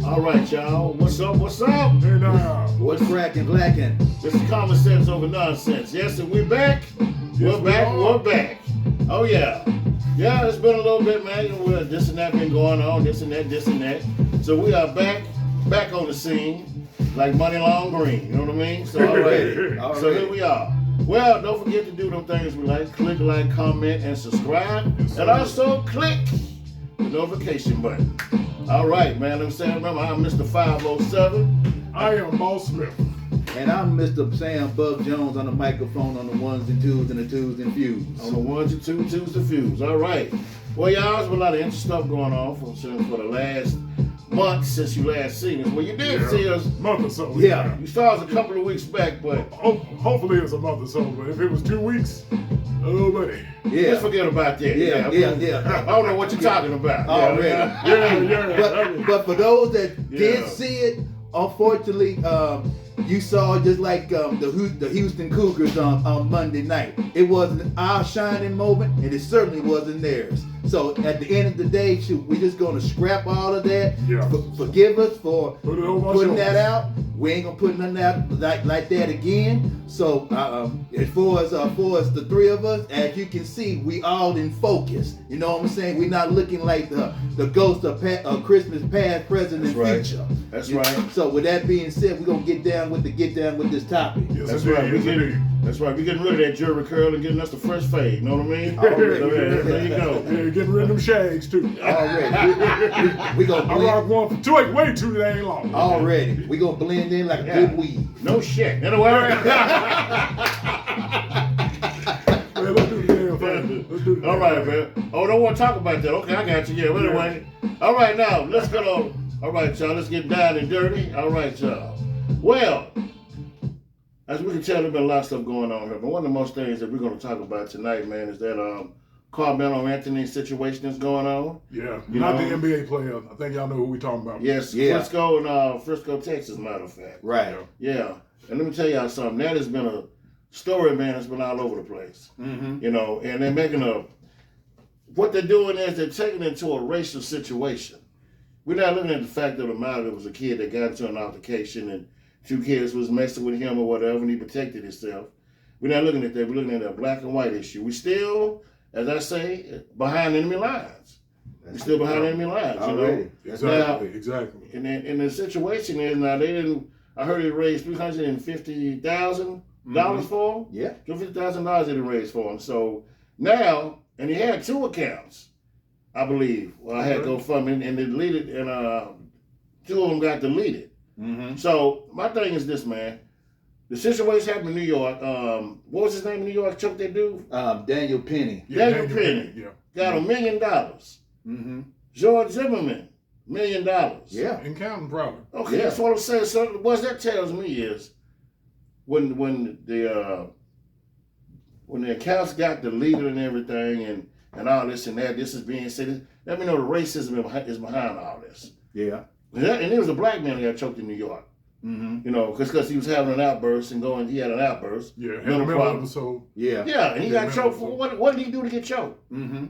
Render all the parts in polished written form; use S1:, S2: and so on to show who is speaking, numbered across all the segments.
S1: All right, y'all. What's up? What's up?
S2: Hey now.
S3: What's cracking, blacking?
S1: This is Common Sense Over Nonsense. Yes, and we're back.
S2: Yes,
S1: We're back. Oh, yeah. Yeah, it's been a little bit, man. This and that been going on. This and that. So we are back on the scene like Money Long Green. You know what I mean? So, all right. So here we are. Well, don't forget to do them things we like. Click like, comment, and subscribe.
S2: Yes,
S1: and also click the notification button. All right, man. Let me say, remember, I'm Mr. 507.
S2: I am Boss Smith.
S3: And I'm Mr. Sam Bug Jones on the microphone on the ones and twos and the twos and fews.
S1: On the ones and twos and fews. All right. Well, y'all, there's been a lot of interesting stuff going on for the last month since you last seen us. Well, you did see us.
S2: Month or so.
S3: Yeah.
S1: You saw us a couple of weeks back, but
S2: Hopefully it's a month or so, but if it was 2 weeks, oh buddy.
S3: Yeah.
S1: just forget about that.
S3: Yeah.
S1: I don't know what you're talking about.
S3: Already.
S2: Yeah.
S3: But for those that
S1: Yeah.
S3: did see it, unfortunately, you saw just like the Houston Cougars on Monday night. It wasn't our shining moment, and it certainly wasn't theirs. So at the end of the day, we're just gonna scrap all of that.
S2: Yeah.
S3: Forgive us for
S2: Put it over our
S3: putting that
S2: shoulders.
S3: out. We ain't gonna put nothing out like that again. So as far as the three of us, as you can see, we all in focus. You know what I'm saying? We're not looking like the ghost of Christmas past, present, and
S1: That's right.
S3: future.
S1: That's right.
S3: So with that being said, we're gonna get down with this topic.
S2: Yes,
S1: That's
S2: indeed.
S1: right.
S2: Yes, indeed.
S1: That's right. We're getting rid of that Jerry curl and getting us the fresh fade. You know what I mean?
S3: Already.
S1: So, there you go.
S2: Yeah, getting rid of them shags too.
S3: Already. we gonna
S2: I rock one for way too dang long.
S3: already. We gonna blend in like a
S1: Yeah.
S3: good weed.
S1: No shit. Anyway.
S2: Man, let's do the damn thing. Let's do the
S1: All
S2: damn
S1: right,
S2: thing.
S1: man. Oh, don't want to talk about that. Okay, I got you. Yeah, well, anyway. All right, now, let's get on. All right, y'all, let's get down and dirty. All right, y'all. Well, as we can tell, there's been a lot of stuff going on here, but one of the most things that we're going to talk about tonight, man, is that Carmelo Anthony situation that's going on.
S2: Yeah,
S1: You
S2: not
S1: know?
S2: the NBA player. I think y'all know who we talking about.
S1: Yes,
S3: Yeah.
S1: Frisco, Texas, matter of fact.
S3: Right.
S1: Yeah, and let me tell y'all something. That has been a story, man, that's been all over the place.
S3: Mm-hmm.
S1: You know, and they're making what they're doing is they're taking it into a racial situation. We're not looking at the fact of the matter it was a kid that got into an altercation and two kids was messing with him or whatever and he protected himself. We're not looking at that. We're looking at a black and white issue. We still, as I say, behind enemy lines. We're still behind enemy lines, you know.
S3: Already.
S2: Exactly.
S1: And the situation is now I heard they raised $350,000 for him.
S3: Yeah.
S1: $50,000 they raised for him. So now, and he had two accounts, I believe. Well, I had GoFundMe and they deleted, and two of them got deleted.
S3: Mm-hmm.
S1: So my thing is this, man. The situation happened in New York. What was his name in New York? Chuck that dude?
S3: Daniel Penny.
S2: Yeah,
S1: Daniel Penny.
S2: Yeah.
S1: Got $1 million.
S3: Mm-hmm.
S1: George Zimmerman, $1 million.
S3: Yeah.
S2: And counting probably.
S1: Okay,
S3: Yeah.
S1: that's what I'm saying. So what that tells me is when the accounts got deleted and everything and all this and that, this is being said. Let me know the racism is behind all this.
S3: Yeah.
S1: And there was a black man that got choked in New York.
S3: Mm-hmm.
S1: You know, because he was having an outburst and he had an outburst.
S2: Yeah, had
S1: Mental
S2: a mental
S1: problem.
S2: episode.
S3: Yeah.
S1: Yeah, and he
S2: Yeah,
S1: got choked for what did he do to get choked?
S3: Mm-hmm.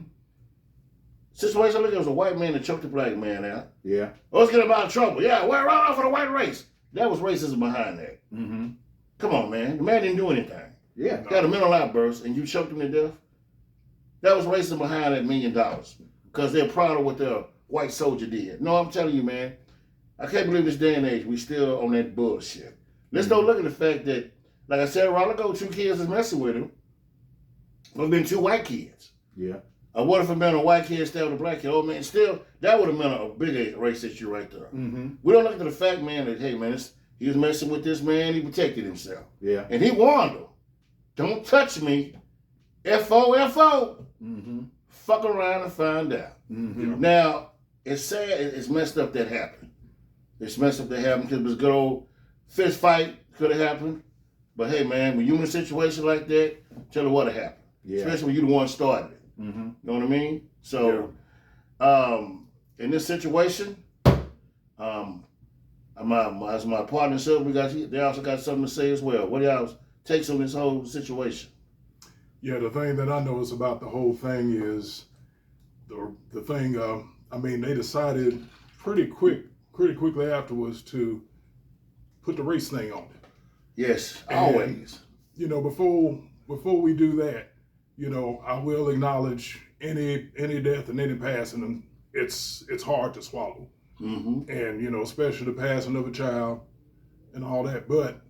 S1: Situation look, it was a white man that choked a black man out.
S3: Yeah.
S1: Oh, let's get him out of trouble. Yeah, we're right off of the white race. That was racism behind that.
S3: Mm-hmm.
S1: Come on, man. The man didn't do anything.
S3: Yeah.
S1: Got a mental outburst and you choked him to death. That was racism behind that $1 million. Because they're proud of what their white soldier did. No, I'm telling you, man. I can't believe this day and age we still on that bullshit. Let's don't look at the fact that, like I said a while ago, two kids is messing with him. Well, been two white kids.
S3: Yeah.
S1: What if it been a white kid stabbed a black kid? Oh man, still that would have been a big race issue right there.
S3: Mm-hmm.
S1: We don't look at the fact, man, that hey man, he was messing with this man, he protected himself.
S3: Yeah.
S1: And he warned him, don't touch me. F-O-F-O.
S3: Mm-hmm.
S1: Fuck around and find out.
S3: Mm-hmm.
S1: Now, it's sad, it's messed up that happened. It's messed up that happened because it was a good old fist fight could have happened. But hey man, when you in a situation like that, tell her what happened.
S3: Yeah.
S1: Especially when you the one started it.
S3: Mm-hmm.
S1: You know what I mean? So, in this situation, as my partner said, they also got something to say as well. What y'all takes on this whole situation?
S2: Yeah, the thing that I notice about the whole thing is the thing. I mean, they decided pretty quick pretty quickly afterwards to put the race thing on it.
S1: Yes,
S2: And,
S1: always.
S2: You know, before we do that, you know, I will acknowledge any death and any passing, and it's hard to swallow.
S1: Mm-hmm.
S2: And, you know, especially the passing of a child and all that. But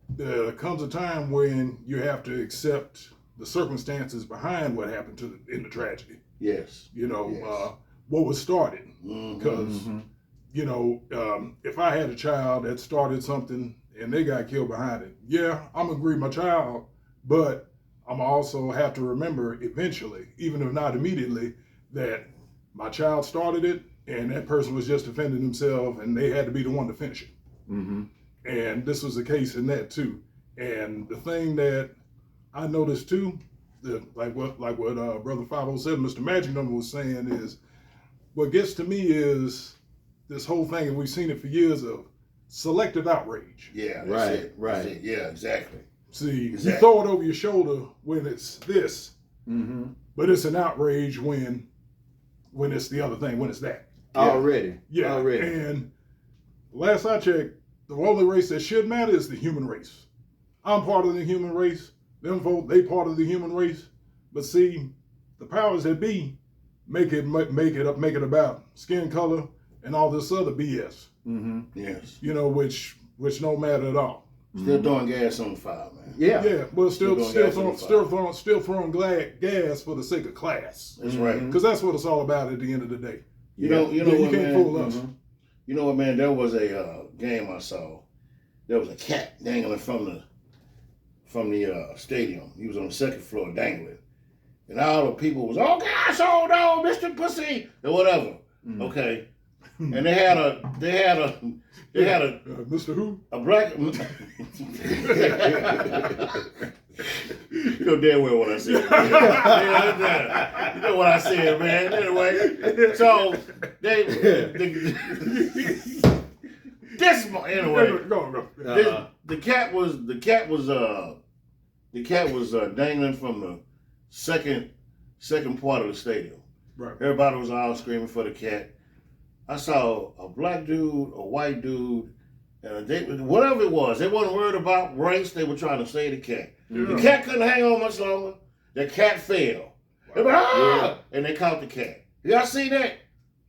S2: there comes a time when you have to accept the circumstances behind what happened in the tragedy.
S1: Yes.
S2: You know,
S1: Yes.
S2: what was started.
S1: Mm-hmm.
S2: Because, you know, if I had a child that started something and they got killed behind it, yeah, I'm going to grieve my child, but I'm also have to remember eventually, even if not immediately, that my child started it and that person was just defending themselves and they had to be the one to finish it.
S3: Mm-hmm.
S2: And this was the case in that too. And the thing that I noticed too, like what Brother 507, Mr. Magic Number was saying is, what gets to me is this whole thing, and we've seen it for years, of selective outrage.
S1: Yeah. That's
S3: Right,
S1: it.
S3: right.
S1: That's it. Yeah. Exactly.
S2: See, you
S1: Exactly.
S2: throw it over your shoulder when it's this,
S3: Mm-hmm.
S2: but it's an outrage when it's the other thing, when it's that.
S3: Already.
S2: Yeah.
S3: Already.
S2: And last I checked, the only race that should matter is the human race. I'm part of the human race. Them folk, they part of the human race. But see, the powers that be make it about skin color and all this other BS.
S3: Mm-hmm.
S1: Yes.
S2: You know, which don't matter at all.
S1: Still throwing gas on the fire, man.
S3: Yeah.
S2: Yeah, but still
S1: Still going gas on the
S2: throwing gas for the sake of class.
S1: That's right.
S2: Because that's what it's all about at the end of the day.
S1: You know
S2: you
S1: what,
S2: can't
S1: man?
S2: fool us.
S3: Mhm.
S1: You know what, man? There was a game I saw. There was a cat dangling from the stadium. He was on the second floor dangling, and all the people was, oh gosh, oh no, Mr. Pussy, or whatever.
S3: Mhm.
S1: Okay, and they had a
S2: Mr. Who?
S1: a black. You know damn well what I said. You know what I said, man. Anyway, so anyway.
S2: Go.
S1: The cat was dangling from the second part of the stadium.
S2: Right.
S1: Everybody was all screaming for the cat. I saw a black dude, a white dude, and whatever it was. They wasn't worried about race. They were trying to save the cat. The cat couldn't hang on much longer. The cat fell. They went, and they caught the cat. Y'all see that?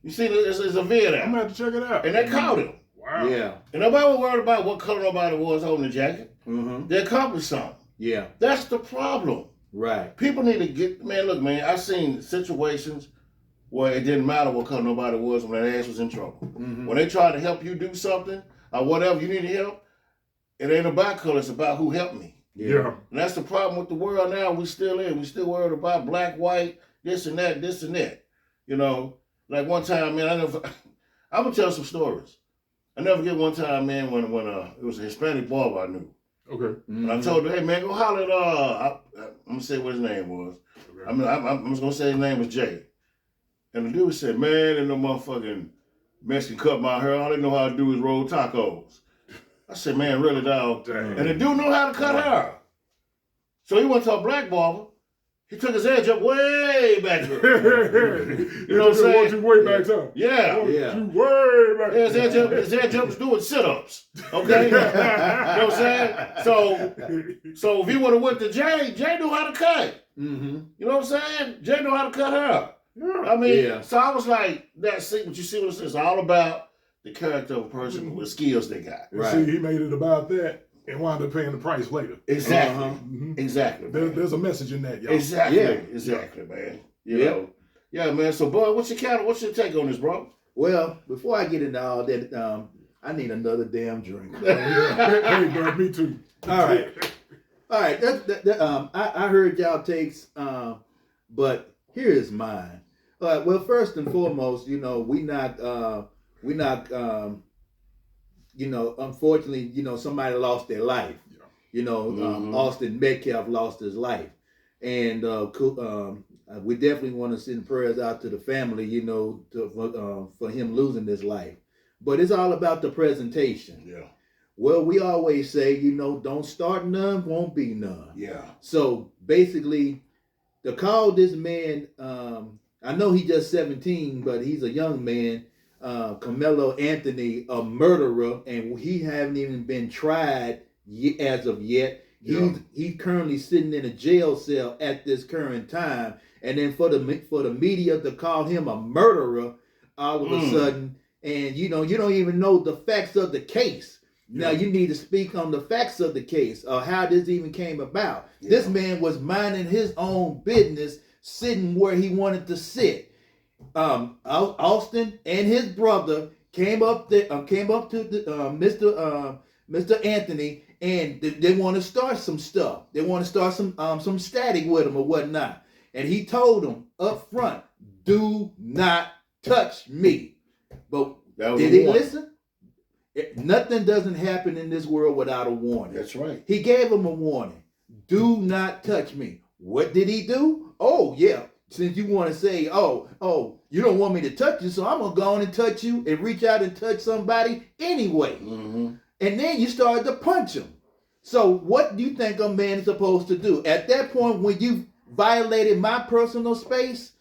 S1: You see, there's a video
S2: I'm
S1: there.
S2: gonna have to check it out.
S1: And they caught him.
S2: Wow.
S3: Yeah.
S1: And nobody was worried about what color nobody was holding the jacket.
S3: Mm-hmm.
S1: They accomplished something.
S3: Yeah.
S1: That's the problem.
S3: Right.
S1: People need to get, man, look, man, I've seen situations where it didn't matter what color nobody was when that ass was in trouble.
S3: Mm-hmm.
S1: When they try to help you do something or whatever you need help, it ain't about color, it's about who helped me.
S2: Yeah.
S1: And that's the problem with the world now. We still worried about black, white, this and that. You know, like one time, man, I'm gonna tell some stories. I never forget one time, man, when it was a Hispanic barber I knew.
S2: Okay.
S3: Mm-hmm.
S1: And I told her, hey man, go holler at I'm gonna say what his name was.
S2: Okay.
S1: I'm just gonna say his name was Jay. And the dude said, man, ain't no motherfucking Mexican cut my hair. All they know how to do is roll tacos. I said, man, really, dog?
S2: Damn.
S1: And the dude knew how to cut hair. So he went to a black barber. He took his edge up way back there.
S2: You
S1: know what I'm saying?
S2: 1, 2, way back up.
S1: Yeah.
S2: 1,
S3: Yeah.
S2: 2, way back.
S1: His edge up was doing sit-ups. Okay? You know what I'm saying? So if he would have went to Jay, Jay knew how to cut.
S3: Mm-hmm.
S1: You know what I'm saying? Jay knew how to cut hair.
S2: Yeah.
S1: I mean,
S3: Yeah.
S1: so I was like, that's it. But you see what it's all about the character of a person with skills they got.
S3: Right.
S2: See, he made it about that and wound up paying the price later.
S1: Exactly.
S3: Uh-huh.
S2: Mhm.
S1: Exactly. Man.
S2: There's a message in that, y'all.
S1: Exactly.
S3: Yeah.
S1: Exactly, man. You
S3: Yeah.
S1: know. Yeah, man. So, boy, what's your take on this, bro?
S3: Well, before I get into all that, I need another damn drink.
S2: Hey, bro, me too.
S3: All right. All right. I heard y'all takes, but here is mine. Well, first and foremost, you know, unfortunately, you know, somebody lost their life.
S2: Yeah.
S3: You know,
S1: Mhm.
S3: Austin Metcalf lost his life, and we definitely want to send prayers out to the family, you know, for him losing his life. But it's all about the presentation.
S1: Yeah.
S3: Well, we always say, you know, don't start none, won't be none.
S1: Yeah.
S3: So basically, to call this man, I know he's just 17, but he's a young man. Carmelo Anthony a murderer, and he haven't even been tried as of yet. He's currently sitting in a jail cell at this current time, and then for the media to call him a murderer all of a sudden, and you don't even know the facts of the case. Now you need to speak on the facts of the case, or how this even came about. This man was minding his own business, sitting where he wanted to sit. Austin and his brother came up to Mr. Anthony, and they want to start some stuff. They want to start some static with him or whatnot. And he told them up front, "Do not touch me." But did he listen? Nothing doesn't happen in this world without a warning.
S1: That's right.
S3: He gave him a warning. Do not touch me. What did he do? Oh, yeah. Since you want to say, oh, you don't want me to touch you, so I'm going to go on and touch you and reach out and touch somebody anyway.
S1: Mm-hmm.
S3: And then you started to punch him. So what do you think a man is supposed to do? At that point, when you violated my personal space,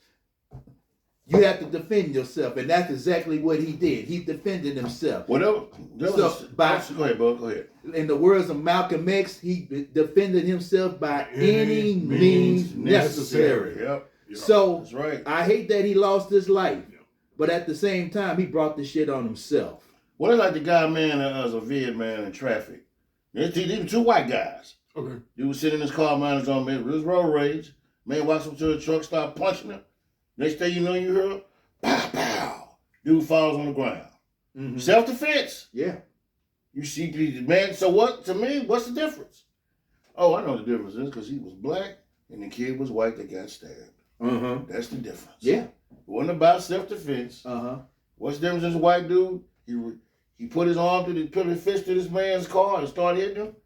S3: you have to defend yourself. And that's exactly what he did. He defended himself.
S1: Whatever. Go ahead, bud. Go ahead.
S3: In the words of Malcolm X, he defended himself by any means necessary.
S1: Yep.
S3: So
S1: That's right.
S3: I hate that he lost his life, but at the same time, he brought the shit on himself.
S1: Well, it's like the guy, man, as a vid man in traffic. These were two white guys.
S2: Okay.
S1: He was sitting in his car, minding his own business. It was road rage. Man walks up to the truck, start punching him. Next thing you know, you hear, pow, pow. Dude falls on the ground.
S3: Mm-hmm.
S1: Self-defense.
S3: Yeah.
S1: You see, man, so what, to me, what's the difference? Oh, I know the difference is because he was black and the kid was white that got stabbed.
S3: Uh-huh.
S1: That's the difference.
S3: Yeah.
S1: It wasn't about self-defense.
S3: Uh-huh.
S1: What's the difference in this white dude? He put his arm put his fist to this man's car and started hitting him.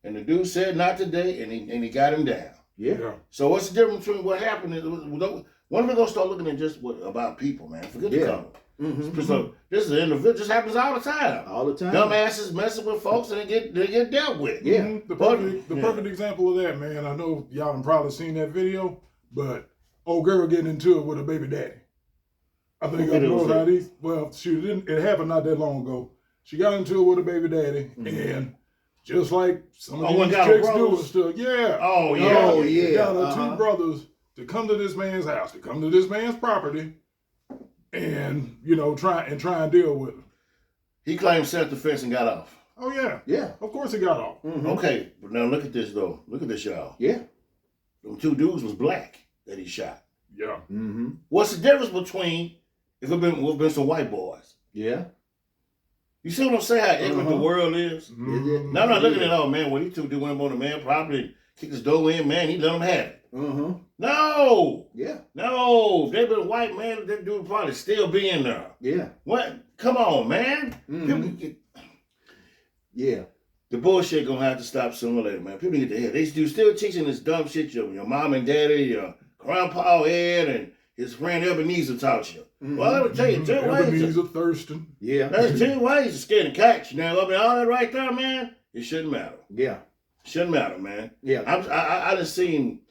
S1: And the dude said, "Not today," and he got him down.
S3: Yeah.
S1: So what's the difference between what happened? When are we gonna start looking at just about people, man? Forget the color.
S3: Mm-hmm.
S1: So this is an individual. This happens all the time.
S3: All the time.
S1: Dumbasses messing with folks and they get dealt with.
S3: Yeah.
S2: The perfect example of that, man. I know y'all have probably seen that video, but old girl getting into it with her baby daddy. I think up north out east. Well, she didn't. It happened not that long ago. She got into it with her baby daddy, and just like some of these chicks do and stuff. Yeah.
S1: Oh yeah.
S3: Oh yeah.
S2: Got her two brothers to come to this man's house, to come to this man's property, and try and deal with him.
S1: He claimed self-defense and got off.
S2: Oh yeah.
S3: Yeah.
S2: Of course he got off.
S3: Mm-hmm.
S1: Okay, but now look at this though. Look at this, y'all.
S3: Yeah.
S1: Them two dudes was black that he shot.
S2: Yeah.
S3: Mm-hmm.
S1: What's the difference between if it been some white boys?
S3: Yeah.
S1: You see what I'm saying? How ignorant the world is.
S2: Mm-hmm.
S1: Now I'm not looking at, oh man, what he two do went up on the man property, kicked his door in, man, he let him have it.
S3: Uh-huh.
S1: No,
S3: Yeah.
S1: no, if they been white, man, that dude probably still be in there.
S3: Yeah.
S1: What? Come on, man.
S3: Mhm. Yeah.
S1: The bullshit gonna have to stop sooner or later, man. People get to hear. They still teaching this dumb shit your mom and daddy, your grandpa Ed, and his friend Ebenezer taught you.
S3: Mm-hmm.
S1: Well, let me tell you, two ways.
S2: Ebenezer Thurston.
S3: Yeah.
S1: There's two ways to skin a cat. Now, I mean, all that right there, man, it shouldn't matter.
S3: Yeah.
S1: Shouldn't matter, man.
S3: Yeah.
S1: I done seen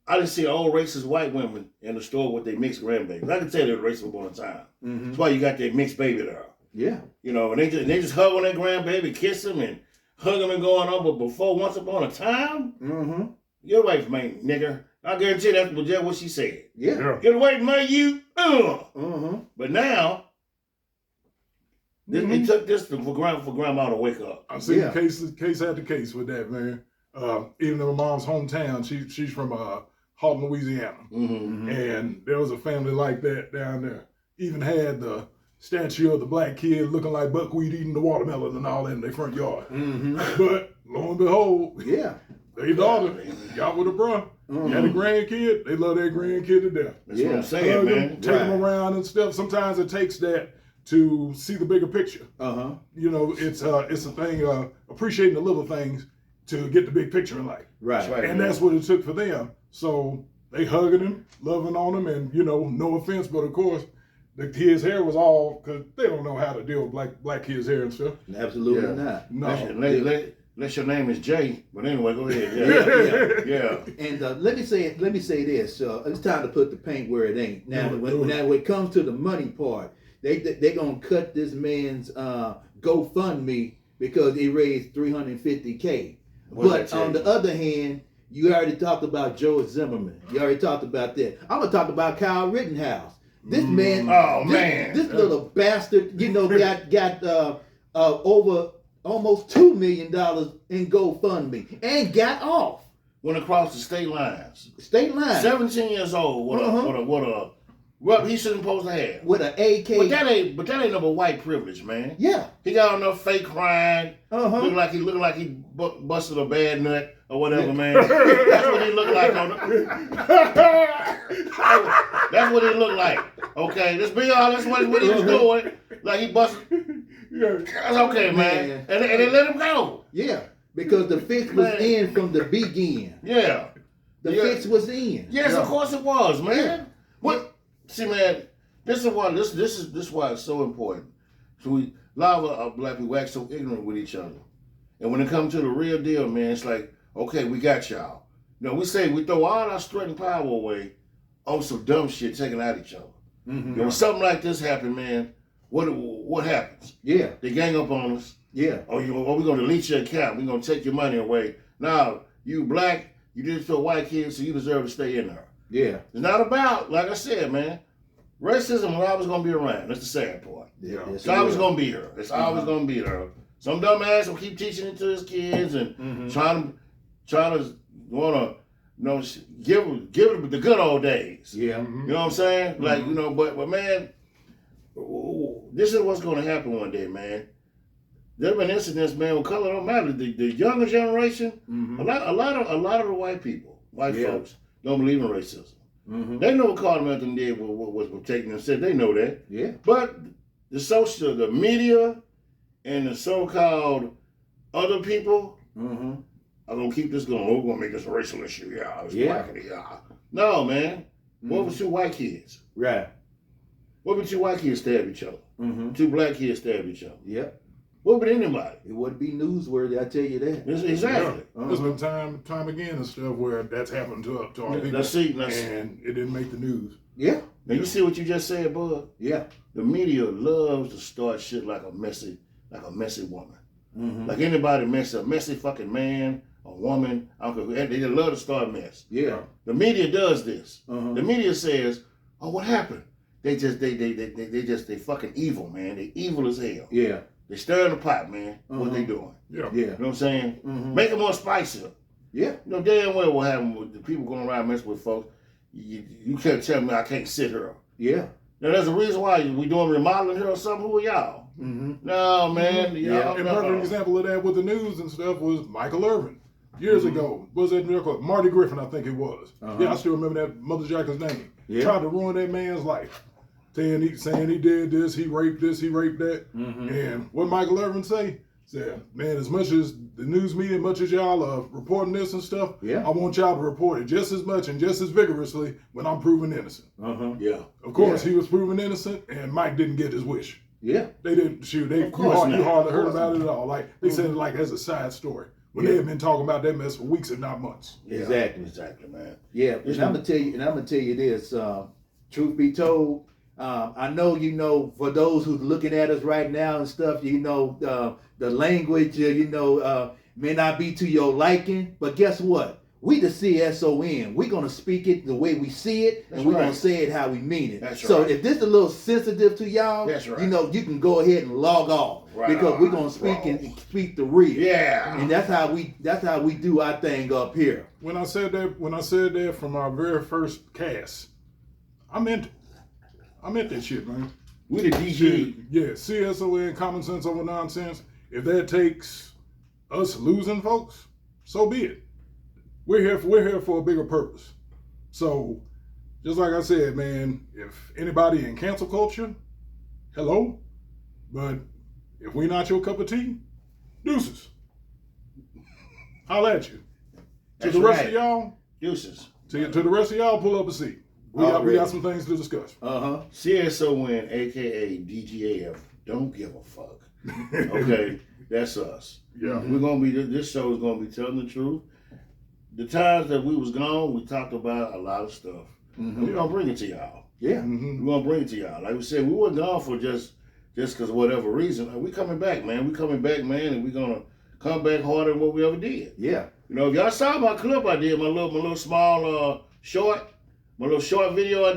S1: old racist white women in the store with their mixed grandbabies. I can tell they're racist all the time.
S3: Mm-hmm.
S1: That's why you got that mixed baby there.
S3: Yeah.
S1: And they just hug on their grandbaby, kiss him, and hug him and going on. But before, once upon a time,
S3: Mm-hmm.
S1: get away from me, nigger. I guarantee that's just what she said.
S3: Yeah.
S1: Get away from me, you.
S3: Mm-hmm.
S1: But now, it took this for grandma to wake up.
S2: I've seen
S3: Yeah.
S2: case after case with that, man. Even in my mom's hometown, she's from Halton, Louisiana.
S1: Mm-hmm.
S2: And there was a family like that down there. Even had the statue of the black kid looking like buckwheat eating the watermelon and all that in their front yard.
S3: Mm-hmm.
S2: But lo and behold,
S3: Yeah.
S2: their daughter got with a bruh.
S3: Mm-hmm.
S2: Had a grandkid, they love their grandkid to death.
S1: That's what
S3: Yeah.
S1: I'm saying,
S2: Hug
S1: man.
S2: them, take them around and stuff. Sometimes it takes that to see the bigger picture.
S3: Uh-huh.
S2: It's a thing, appreciating the little things to get the big picture in life.
S3: Right.
S1: That's right.
S2: And that's what it took for them. So they hugging him, loving on him, and no offense, but of course, the kid's hair was all, because they don't know how to deal with black kids' hair and stuff.
S3: Absolutely
S1: Yeah.
S3: not.
S2: No.
S1: Unless your name is Jay. But anyway, go ahead. Yeah.
S3: And let me say this. It's time to put the paint where it ain't. Now, when it comes to the money part, they gonna cut this man's GoFundMe because he raised $350K. But on the other hand, you already talked about George Zimmerman. You already talked about that. I'm gonna talk about Kyle Rittenhouse. This man, this little bastard, got over almost $2 million in GoFundMe and got off.
S1: Went across the state lines. 17 years old. What he shouldn't supposed to have.
S3: With an AK.
S1: But that ain't no white privilege, man.
S3: Yeah.
S1: He got on no fake crying. Looking like he busted a bad nut or whatever, man. That's what he looked like on That's what he looked like. Okay, let's be honest. What he was doing. Like he busted. That's okay, man. And they let him go.
S3: Yeah. Because the fix was in from the beginning.
S1: Yeah.
S3: The fix was in.
S1: Yes, of course it was, man. Yeah. What? See, man, this is why it's so important. So a lot of our black people act so ignorant with each other, and when it comes to the real deal, man, it's like, okay, we got y'all. You know, we throw all our strength and power away on some dumb shit taking out each other. Mm-hmm. You know, when something like this happen, man, what happens?
S3: Yeah,
S1: they gang up on us.
S3: Yeah.
S1: Oh, we're gonna delete your account. We're gonna take your money away. Now, you black, you did it to a white kid, so you deserve to stay in there.
S3: Yeah.
S1: It's not about, like I said, man, racism was always going to be around. That's the sad part.
S3: Yeah.
S1: It's always going to be there. It's always going to be there. Some dumbass will keep teaching it to his kids and trying to want to, give it the good old days.
S3: Yeah.
S1: You know what I'm saying? Like, but man, this is what's going to happen one day, man. There have been incidents, man, with color don't matter. The younger generation, a lot of the white people, folks, don't believe in racism. They know what Carter Melton did was protecting them. Said they know that.
S3: Yeah.
S1: But the media, and the so-called other people are gonna keep this going. We're gonna make this a racial issue. No, man. What was two white kids?
S3: Right.
S1: What would two white kids stab each other? Two black kids stab each other.
S3: Yep.
S1: What would anybody?
S3: It wouldn't be newsworthy, I tell you that.
S1: Exactly.
S2: Yeah. There's been time again and stuff where that's happened to our people. And it didn't make the news.
S3: Yeah.
S1: Now you see what you just said, bud?
S3: Yeah.
S1: The media loves to start shit like a messy woman. Like anybody messy fucking man, a woman, uncle, they just love to start mess.
S3: Yeah.
S1: The media does this. The media says, "Oh, what happened?" They fucking evil, man. They evil as hell.
S3: Yeah.
S1: They stir in the pot, man. What they doing?
S2: Yeah.
S3: Yeah.
S1: You know what I'm saying? Make it more spicier.
S3: Yeah.
S1: You know damn well what happened with the people going around messing with folks. You can't tell me I can't sit here.
S3: Yeah.
S1: Now there's a reason why we doing remodeling here or something. Who are y'all? No, man.
S2: Yeah. And another example of that with the news and stuff was Michael Irvin. Years ago, was that Marty Griffin? I think it was. Yeah, I still remember that Mother Jacker's name.
S3: Yeah.
S2: Tried to ruin that man's life. Saying he did this, he raped this, he raped that. And what Michael Irvin say? Said, man, as much as the news media, much as y'all are reporting this and stuff, I want y'all to report it just as much and just as vigorously when I'm proven innocent.
S1: Yeah.
S2: Of course, he was proven innocent, and Mike didn't get his wish.
S3: Yeah.
S2: They didn't shoot. You hardly heard about it at all. Like they said it like as a side story. When they had been talking about that mess for weeks and not months.
S3: Exactly,
S1: man.
S3: Yeah, and I'm gonna tell you this. Truth be told, I know for those who's looking at us right now and stuff, the language, may not be to your liking, but guess what? We the CSON. We're gonna speak it the way we see it, and we're gonna say it how we mean it. So if this is a little sensitive to y'all, you can go ahead and log off because we're gonna speak the real.
S1: Yeah.
S3: And that's how we do our thing up here.
S2: When I said that from our very first cast, I meant that shit, man.
S1: We the DG.
S2: Yeah, CSON, common sense over nonsense. If that takes us losing folks, so be it. We're here for a bigger purpose. So, just like I said, man, if anybody in cancel culture, hello. But if we not your cup of tea, deuces. Holla at you. To the rest of y'all,
S1: deuces.
S2: To the rest of y'all, pull up a seat. We got some things to discuss.
S1: CSON, aka DGAF, don't give a fuck. Okay, that's us.
S2: Yeah,
S1: we're gonna be. This show is gonna be telling the truth. The times that we was gone, we talked about a lot of stuff. We're gonna bring it to y'all.
S3: Yeah.
S2: Mhm.
S1: We're gonna bring it to y'all. Like we said, we wasn't gone for just because of whatever reason. We coming back, man. We coming back, man, and we gonna come back harder than what we ever did.
S3: Yeah.
S1: You know, if y'all saw my clip I did, my little small short video I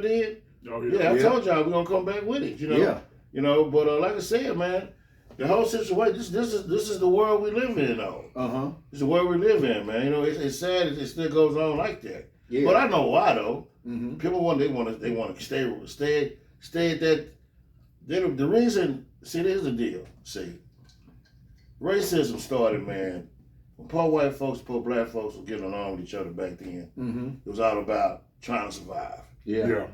S1: did.
S2: Oh
S1: Yeah, I
S3: Yeah.
S1: told y'all we're gonna come back with it. You know.
S3: Yeah.
S1: You know, but like I said, man, the whole situation. This is the world we live in, though.
S3: Uh-huh.
S1: It's the world we live in, man. You know, it's sad it still goes on like that.
S3: Yeah.
S1: But I know why though.
S3: Mm-hmm.
S1: People want to stay at that. The reason, see, here's the deal. See, racism started, man, when poor white folks, poor black folks were getting along with each other back then.
S3: Mm-hmm.
S1: It was all about trying to survive.
S3: Yeah.
S2: Yeah.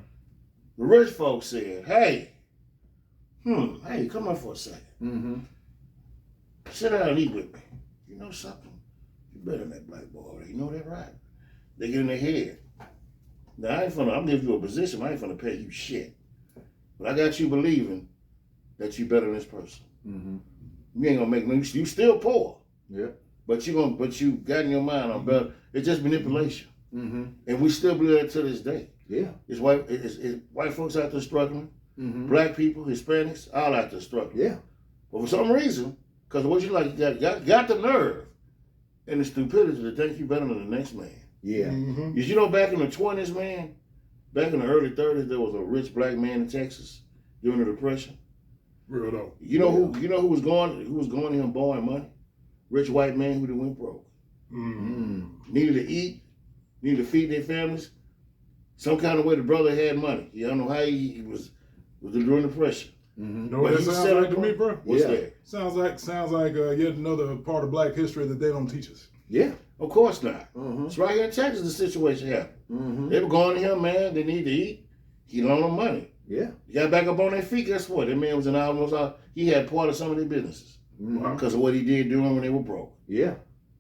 S1: The rich folks said, hey, come on for a second.
S3: Mm-hmm.
S1: Sit down and eat with me. You know something? You better than that black boy. You know that, right? They get in their head. Now, I'm giving you a position. I ain't finna pay you shit. But I got you believing that you better than this person.
S3: Mm-hmm.
S1: You ain't gonna make no. You still poor.
S3: Yeah.
S1: But you got in your mind I'm better. It's just manipulation.
S3: Mm-hmm.
S1: And we still believe that to this day.
S3: Yeah.
S1: It's white folks out there struggling.
S3: Mm-hmm.
S1: Black people, Hispanics, all out there struggling.
S3: Yeah.
S1: But for some reason, because what you like, you got the nerve and the stupidity to think you better than the next man.
S3: Yeah.
S2: Mhm.
S1: Did you know back in the 20s, man, back in the early 30s, there was a rich black man in Texas during the Depression.
S2: Real though.
S1: You know who was going to him borrowing money? Rich white man who done went broke.
S2: Mm.
S1: Needed to eat, needed to feed their families. Some kind of way the brother had money. You don't know how he was during the Depression.
S3: Mm-hmm.
S2: You know what
S1: But
S2: that
S1: he
S2: sounds
S1: said
S2: like
S1: it,
S2: to me, bro?
S1: What's
S3: Yeah.
S1: that?
S2: Sounds like yet another part of Black history that they don't teach us.
S3: Yeah.
S1: Of course not.
S3: Mm-hmm.
S1: It's right here in Texas the situation happened.
S3: Mm-hmm.
S1: They were going to him, man, they need to eat. He loaned them money.
S3: Yeah.
S1: He got back up on their feet, guess what? That man was in almost he had part of some of their businesses
S3: Mm-hmm.
S1: because of what he did during when they were broke.
S3: Yeah.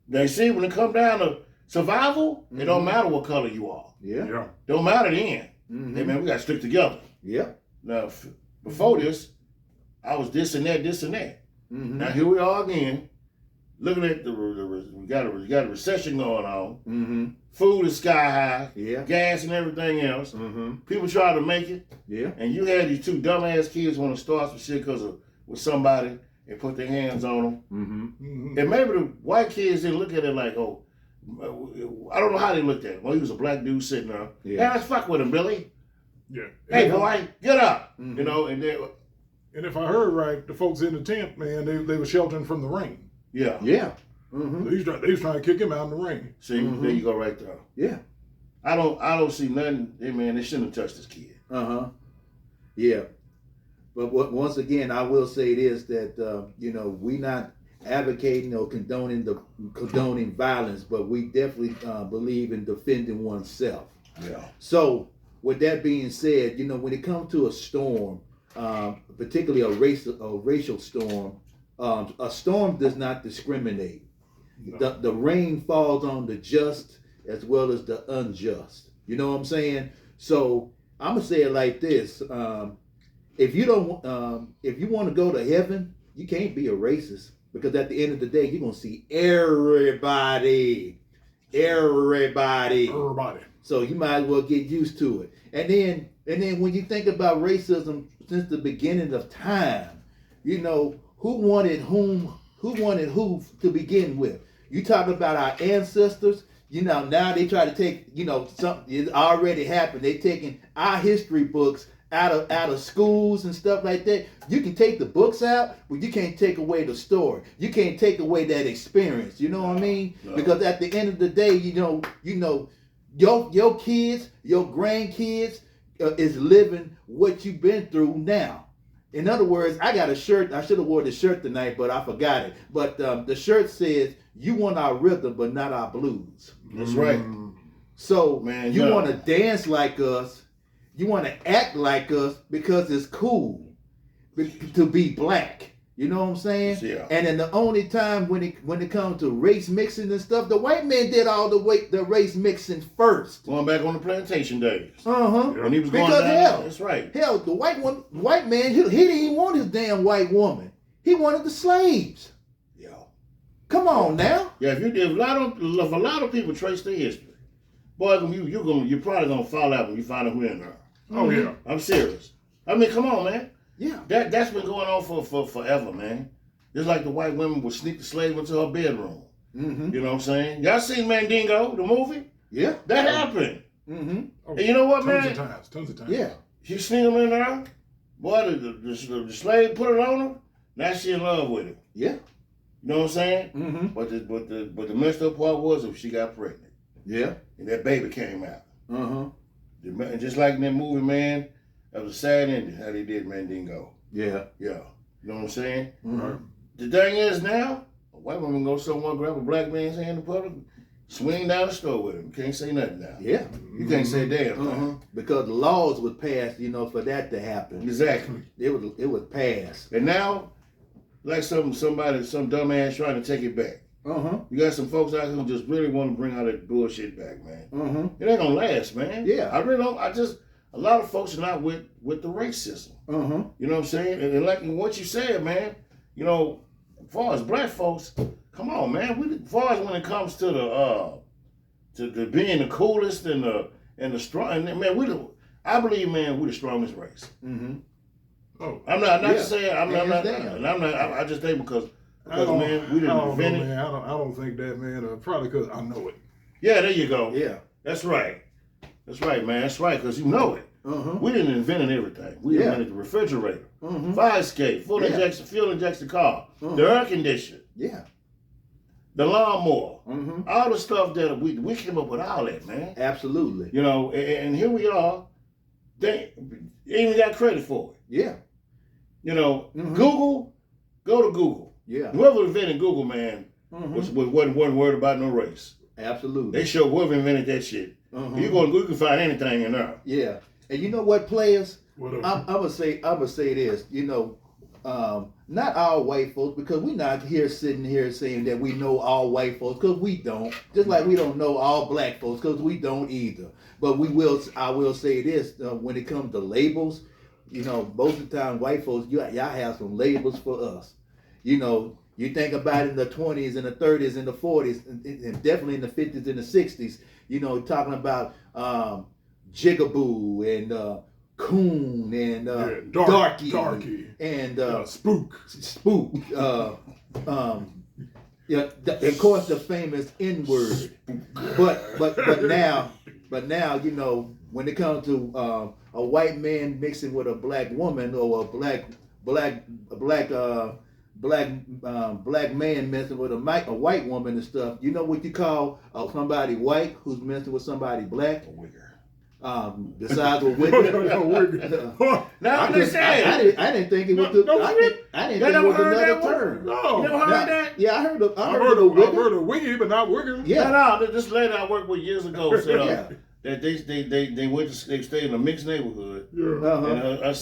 S1: Now, see, when it come down to survival, it don't matter what color you are.
S3: Yeah.
S2: Yeah.
S1: Don't matter then.
S3: Mm-hmm.
S1: Hey, man, we got to stick together.
S3: Yeah.
S1: Now, before this, I was this and that.
S3: Mm-hmm.
S1: Now, here we are again, looking at we got a recession going on.
S3: Mm-hmm.
S1: Food is sky high,
S3: Yeah.
S1: gas and everything else.
S3: Mm-hmm.
S1: People try to make it,
S3: Yeah.
S1: and you had these two dumbass kids want to start some shit with somebody and put their hands on them.
S3: Mm-hmm.
S2: Mm-hmm.
S1: And maybe the white kids didn't look at it like, oh, I don't know how they looked at it. Well, he was a black dude sitting there.
S3: Yeah.
S1: Hey, let's fuck with him, Billy.
S2: Yeah.
S1: Hey, boy, get up.
S3: Mhm.
S1: You know, and they,
S2: And if I heard right, the folks in the tent, man, they were sheltering from the rain.
S1: yeah.
S3: Yeah. Mm-hmm.
S2: They was trying to kick him out in the rain.
S1: See, there you go right there.
S3: Yeah.
S1: I don't see nothing. Hey, man, they shouldn't have touched this kid.
S3: Uh-huh. Yeah. But once again, I will say this, that, we not advocating or condoning violence, but we definitely believe in defending oneself.
S1: Yeah.
S3: So, with that being said, when it comes to a storm, particularly a racial storm, a storm does not discriminate.
S2: No.
S3: The rain falls on the just as well as the unjust. You know what I'm saying? So I'm gonna say it like this: if you want to go to heaven, you can't be a racist, because at the end of the day, you're gonna see everybody.
S2: Everybody.
S3: So you might as well get used to it. And then when you think about racism since the beginning of time, who wanted who to begin with? You talk about our ancestors, now they try to take, something it already happened. They taking our history books out of schools and stuff like that. You can take the books out, but you can't take away the story. You can't take away that experience. You know what I mean?
S1: No.
S3: Because at the end of the day, your kids, your grandkids is living what you've been through now. In other words, I got a shirt. I should have wore the shirt tonight, but I forgot it. But the shirt says, "You want our rhythm, but not our blues."
S1: That's right.
S3: So
S1: Man,
S3: you
S1: yeah.
S3: want to dance like us, you want to act like us because it's cool to be black. You know what I'm saying?
S1: Yeah.
S3: And then the only time when it comes to race mixing and stuff, the white man did all the race mixing first.
S1: Going back on the plantation days.
S3: Uh-huh.
S1: When he was going
S3: Because
S1: down,
S3: hell,
S1: that's right.
S3: Hell, the white man, he didn't even want his damn white woman. He wanted the slaves.
S1: Yeah.
S3: Come on now.
S1: Yeah, if a lot of people trace their history, boy, you're probably gonna fall out when you find out who in there.
S2: Oh yeah.
S1: I'm serious. I mean, come on, man.
S3: Yeah.
S1: That's been going on for forever, man. Just like the white women would sneak the slave into her bedroom.
S3: Mm-hmm.
S1: You know what I'm saying? Y'all seen Mandingo, the movie?
S3: Yeah.
S1: That happened.
S3: Mm-hmm.
S2: Oh,
S1: And you know what,
S2: tons
S1: man?
S2: Tons of times.
S3: Yeah.
S1: She sneak him in there. Boy, the slave put it on her. Now she in love with him.
S3: Yeah.
S1: You know what I'm saying?
S3: Mm-hmm.
S1: But the messed up part was if she got pregnant
S3: Yeah.
S1: and that baby came out.
S3: Uh-huh.
S1: And just like in that movie, man, that was a sad ending how they did Mandingo.
S3: Yeah.
S1: Yeah. You know what I'm saying?
S3: Mm-hmm.
S1: The thing is now, a white woman go somewhere, grab a black man's hand in public, swing down the store with him. You can't say nothing now.
S3: Yeah.
S1: You can't say a damn thing.
S3: Uh-huh. Because the laws was passed, for that to happen.
S1: Exactly.
S3: It was passed.
S1: And now, like some dumbass trying to take it back.
S3: Uh-huh.
S1: You got some folks out here who just really want to bring all that bullshit back, man.
S3: Uh-huh.
S1: It ain't gonna last, man.
S3: Yeah.
S1: I really don't. A lot of folks are not with the racism.
S3: Uh-huh.
S1: You know what I'm saying? And like what you said, man, as far as black folks, come on, man. As far as when it comes to the being the coolest and the strong, and man, I believe, man, we're the strongest race.
S3: Mm-hmm.
S2: Oh.
S1: I'm not
S3: Yeah.
S1: saying I'm
S3: Hands
S1: not,
S3: down.
S1: and I'm not. I just think because
S2: I don't,
S1: man, we didn't
S2: I don't know,
S1: invent it.
S2: man. I don't think that, man. Probably because I know it.
S1: Yeah, there you go.
S3: Yeah.
S1: That's right. That's right, man. That's right, because you know it.
S3: Uh-huh.
S1: We didn't invent everything. We
S3: Yeah.
S1: invented the refrigerator,
S3: Mm-hmm.
S1: fire escape, fuel
S3: Yeah.
S1: injection car,
S3: Mhm.
S1: the air conditioner,
S3: Yeah.
S1: the lawnmower,
S3: Mm-hmm.
S1: all the stuff that we came up with all that, man.
S3: Absolutely.
S1: And here we are. They even got credit for it.
S3: Yeah. Mhm.
S1: Google, go to Google.
S3: Yeah.
S1: Whoever invented Google, man,
S3: Mm-hmm.
S1: wasn't worried about no race.
S3: Absolutely.
S1: They show whoever invented that shit.
S3: Uh-huh.
S1: You can find anything in there.
S3: Yeah. And you know what, players?
S2: What else?
S3: I'm gonna say this. Not all white folks, because we're not sitting here saying that we know all white folks, because we don't. Just like we don't know all black folks, because we don't either. But I will say this: when it comes to labels, most of the time white folks, y'all have some labels for us. You think about it in the 20s and the 30s and the 40s, and definitely in the 50s and the 60s. Talking about Jigaboo and Coon and Darky and
S2: Spook.
S3: Spook. Of course, the famous N-word. But now, when it comes to a white man mixing with a black woman, or a black man messing with a white woman and stuff, you know what you call somebody white who's messing with somebody black?
S1: A wigger.
S3: Besides a wigger.
S1: Now I'm just saying.
S3: I didn't think it was I didn't think it was another term.
S2: No.
S1: You never heard that?
S3: Yeah, I heard of
S2: I've heard
S3: wigger.
S2: of wiggy, but not wigger.
S3: Yeah.
S1: No, this lady I worked with years ago said
S3: Yeah.
S1: that they stayed in a mixed neighborhood,
S2: Yeah.
S3: Uh-huh.
S1: and her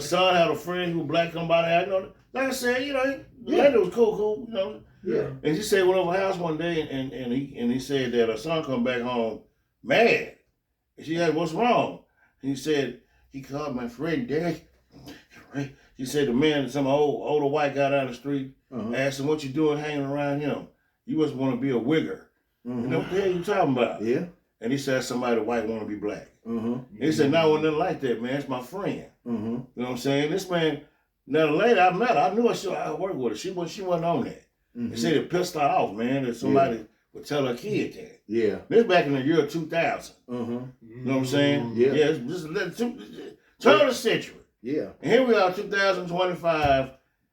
S1: son had a friend who was black. Come by there, like I said, the lady was cool,
S3: Yeah.
S1: And she said went over her house one day, and he said that her son come back home mad. And she said, "What's wrong?" And he said he called my friend Derek. She said the man, some older white guy down the street, asked him, "What you doing hanging around him? You must want to be a wigger."
S3: Mm-hmm.
S1: You know what the hell you talking about?
S3: Yeah.
S1: And he said somebody white want to be black.
S3: Mm-hmm.
S1: And he said, "No, nothing like that, man. It's my friend."
S3: Mm-hmm.
S1: You know what I'm saying? This man, now the lady I met her, I knew I worked with her. She wasn't on that.
S3: Mm-hmm.
S1: They said it pissed her off, man, that somebody would tell her kid that.
S3: Yeah.
S1: This back in the year 2000.
S3: Mm-hmm.
S1: You know what I'm saying?
S3: Yeah.
S1: It's just turn of the century.
S3: Yeah.
S1: And here we are, 2025,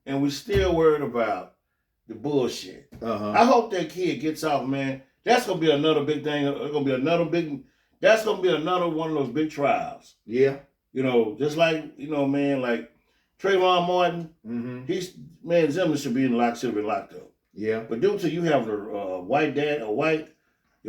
S1: and we still worried about the bullshit.
S3: Uh-huh.
S1: I hope that kid gets off, man. That's gonna be another big thing. That's gonna be another one of those big trials.
S3: Yeah.
S1: Just like, man, like Trayvon Martin,
S3: Mm-hmm.
S1: Zimmer should have been locked up.
S3: Yeah.
S1: But due to you have your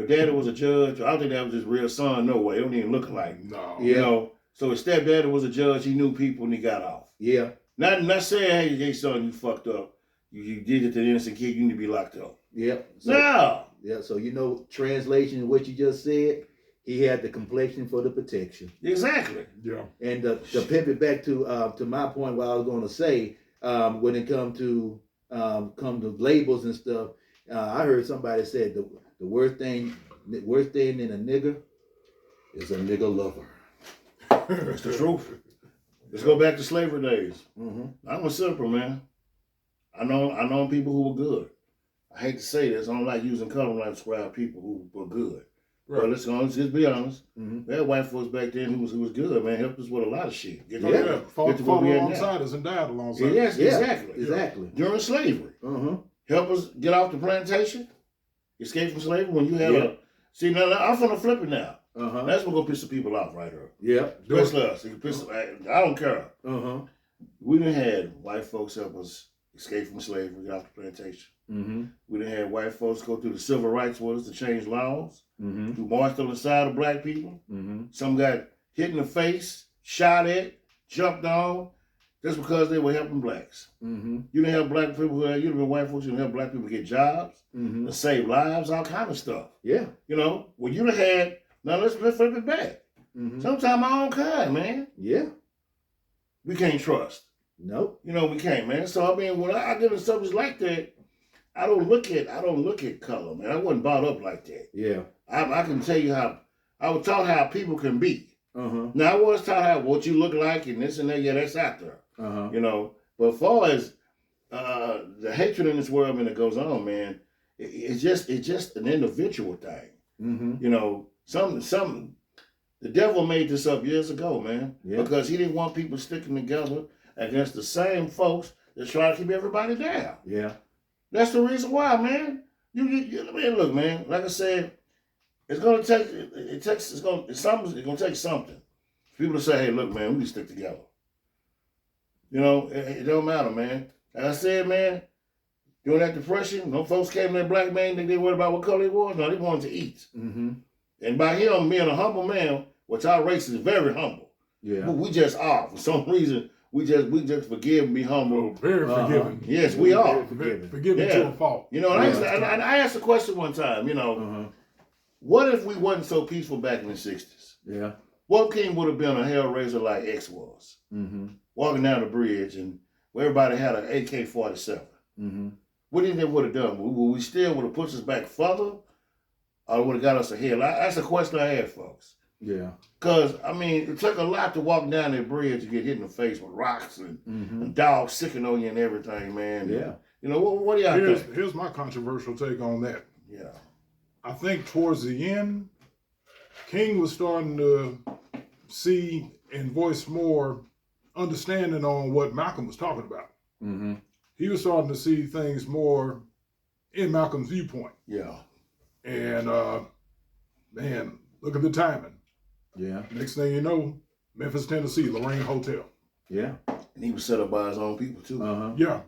S1: daddy was a judge, I don't think that was his real son, no way. It don't even look alike.
S2: No.
S3: Yeah.
S1: So his stepdaddy was a judge, he knew people and he got off.
S3: Yeah.
S1: Not saying, hey, son, you fucked up. You did it to the innocent kid, you need to be locked up.
S3: Yep. So,
S1: No.
S3: Yeah. So translation of what you just said, he had the complexion for the protection.
S1: Exactly.
S2: Yeah.
S3: And to pivot back to my point, what I was going to say, when it come to labels and stuff, I heard somebody said the worst thing in a nigger is a nigger lover.
S1: That's the truth. Let's go back to slavery days.
S3: Mm-hmm.
S1: I'm a simple man. I know people who were good. I hate to say this. I don't like using color when I describe people who were good.
S2: Right.
S1: But let's just be honest.
S3: Mm-hmm.
S1: We had white folks back then who was good, man. Helped us with a lot of shit. Get
S2: Oh,
S1: to-
S2: yeah. Fought
S1: get to where we at now.
S2: alongside us and died alongside us.
S1: Yes,
S3: Yeah,
S1: exactly.
S3: exactly.
S1: During slavery.
S3: Uh-huh.
S1: Help us get off the plantation, escape from slavery. When you had
S3: Yeah.
S1: now I'm finna flip it now.
S3: Uh-huh.
S1: That's what's gonna piss the people off right here.
S3: Yeah.
S1: Especially us. It can piss, I don't care.
S3: Uh-huh.
S1: We done had white folks help us escape from slavery, get off the plantation.
S3: Mm-hmm.
S1: We done had white folks go through the civil rights with us to change laws,
S3: Mm-hmm.
S1: who marched on the side of black people.
S3: Mm-hmm.
S1: Some got hit in the face, shot at, jumped on, just because they were helping blacks.
S3: Mm-hmm.
S1: You didn't help black people, you didn't have white folks, you didn't help black people get jobs,
S3: Mm-hmm.
S1: to save lives, all kind of stuff.
S3: Yeah.
S1: You know, well, you done had, now let's flip it back.
S3: Mm-hmm.
S1: Sometimes our own kind, man,
S3: Yeah.
S1: we can't trust.
S3: Nope.
S1: You know, we can't, man. So I mean, when I get in subjects like that, I don't look at color, man. I wasn't brought up like that.
S3: Yeah.
S1: I can tell you how I was taught how people can be.
S3: Uh-huh.
S1: Now I was taught how what you look like and this and that. Yeah, that's out there.
S3: Uh-huh.
S1: You know, but as far as the hatred in this world, man, that goes on, man, it's just an individual thing.
S3: Mm-hmm.
S1: You know, some the devil made this up years ago, man,
S3: Yeah.
S1: because he didn't want people sticking together against the same folks that try to keep everybody down.
S3: Yeah.
S1: That's the reason why, man. Man, look, man. Like I said, it's gonna take. It's gonna take something. People to say, "Hey, look, man, we need to stick together." You know, it don't matter, man. Like I said, man, during that depression, no folks came to that black man. They worried about what color he was. No, they wanted to eat.
S3: Mm-hmm.
S1: And by him being a humble man, which our race is very humble,
S3: Yeah.
S1: but we just are for some reason. We just forgive and be humble.
S2: Oh, very
S3: Uh-huh.
S2: forgiving.
S1: Yes, we are.
S3: Very forgiving.
S2: Forgiving
S1: Yeah.
S2: to a fault.
S1: You know, and
S3: Yeah.
S1: I asked a question one time. You know,
S3: Uh-huh.
S1: what if we wasn't so peaceful back in the '60s?
S3: Yeah.
S1: What king would have been a hellraiser like X was,
S3: Mm-hmm.
S1: walking down the bridge and where everybody had an AK-47?
S3: Mm-hmm.
S1: What do you think would have done? Would we still would have pushed us back further, or would have got us ahead? That's a question I ask folks.
S3: Yeah.
S1: Because, I mean, it took a lot to walk down that bridge to get hit in the face with rocks and,
S3: Mm-hmm.
S1: and dogs sicking on you and everything, man.
S3: Yeah.
S1: You know, what do y'all think?
S2: Here's my controversial take on that.
S1: Yeah.
S2: I think towards the end, King was starting to see and voice more understanding on what Malcolm was talking about.
S3: Mm-hmm.
S2: He was starting to see things more in Malcolm's viewpoint.
S1: Yeah.
S2: And man, look at the timing.
S3: Yeah.
S2: Next thing you know, Memphis, Tennessee, Lorraine Hotel.
S3: Yeah.
S1: And he was set up by his own people, too.
S3: Uh-huh.
S2: Yeah.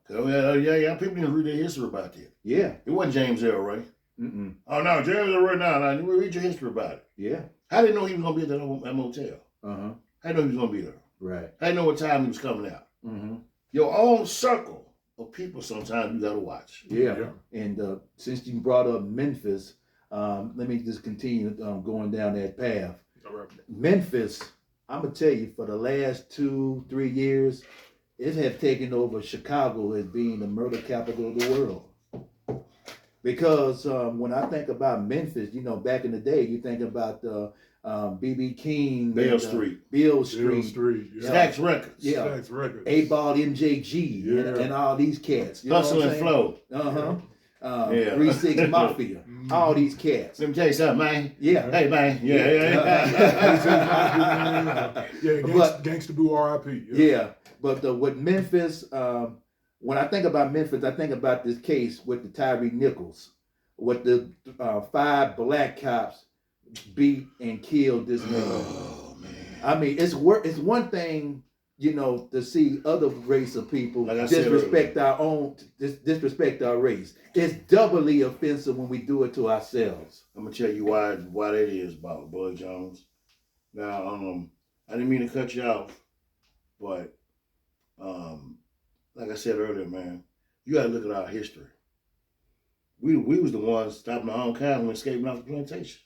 S1: Yeah, people didn't read their history about that.
S3: Yeah.
S1: It wasn't James L. Ray.
S3: Mm-mm.
S1: Oh, no, James L. Ray, no, you read your history about it.
S3: Yeah.
S1: How did you know he was going to be at that motel?
S3: Uh-huh.
S1: How did you know he was going to be there?
S3: Right.
S1: How did you know what time he was coming out?
S3: Mm-hmm.
S1: Your own circle of people sometimes you got to watch.
S3: Yeah.
S2: Yeah.
S3: And since you brought up Memphis, let me just continue going down that path.
S2: All right.
S3: Memphis, I'm gonna tell you, for the last 2-3 years, it has taken over Chicago as being the murder capital of the world. Because when I think about Memphis, you know, back in the day, you think about B.B. King,
S1: Beale
S3: and,
S1: Street.
S3: Beale
S2: Bill
S3: Street,
S2: Street. Yeah.
S1: Stax Records.
S3: Yeah.
S2: Stax Records.
S3: 8-Ball MJG,
S2: Yeah.
S3: and all these cats. You know
S1: Hustle
S3: what I'm
S1: and
S3: saying?
S1: Flow.
S3: Uh-huh.
S1: Yeah.
S3: 3-6 Mafia,
S2: Mhm.
S3: all these cats.
S1: Let me tell you something, man.
S3: Yeah.
S1: Hey, man. Yeah.
S2: Yeah,
S3: But-
S2: Gangsta Boo R.I.P.
S3: Yeah, but with Memphis, when I think about Memphis, I think about this case with the Tyree Nichols, with the 5 black cops beat and killed this man.
S1: Oh, man.
S3: I mean, it's one thing, you know, to see other race of people
S1: Like I said
S3: disrespect disrespect our race. It's doubly offensive when we do it to ourselves.
S1: I'm going to tell you why that is, Bud Jones. Now, I didn't mean to cut you off, but like I said earlier, man, you got to look at our history. We was the ones stopping our own kind when escaping off the plantation.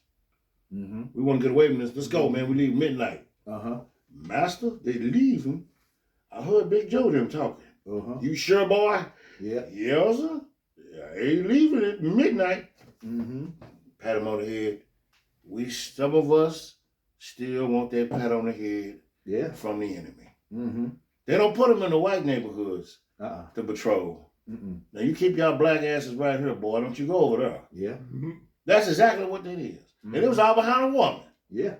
S3: Mm-hmm.
S1: We want to get away from this. Let's go, man. We leave midnight.
S3: Uh-huh.
S1: Master, they leaving. I heard Big Joe them talking.
S3: Uh-huh.
S1: You sure, boy?
S3: Yeah.
S1: Yeah, sir. I ain't leaving at midnight.
S3: Mm-hmm.
S1: Pat him on the head. Some of us still want that pat on the head
S3: Yeah.
S1: from the enemy.
S3: Mm-hmm.
S1: They don't put them in the white neighborhoods
S3: Uh-uh.
S1: to patrol.
S3: Mm-mm.
S1: Now you keep y'all black asses right here, boy. Don't you go over there.
S3: Yeah.
S1: That's exactly what that is.
S3: Mm-hmm.
S1: And it was all behind a woman.
S3: Yeah.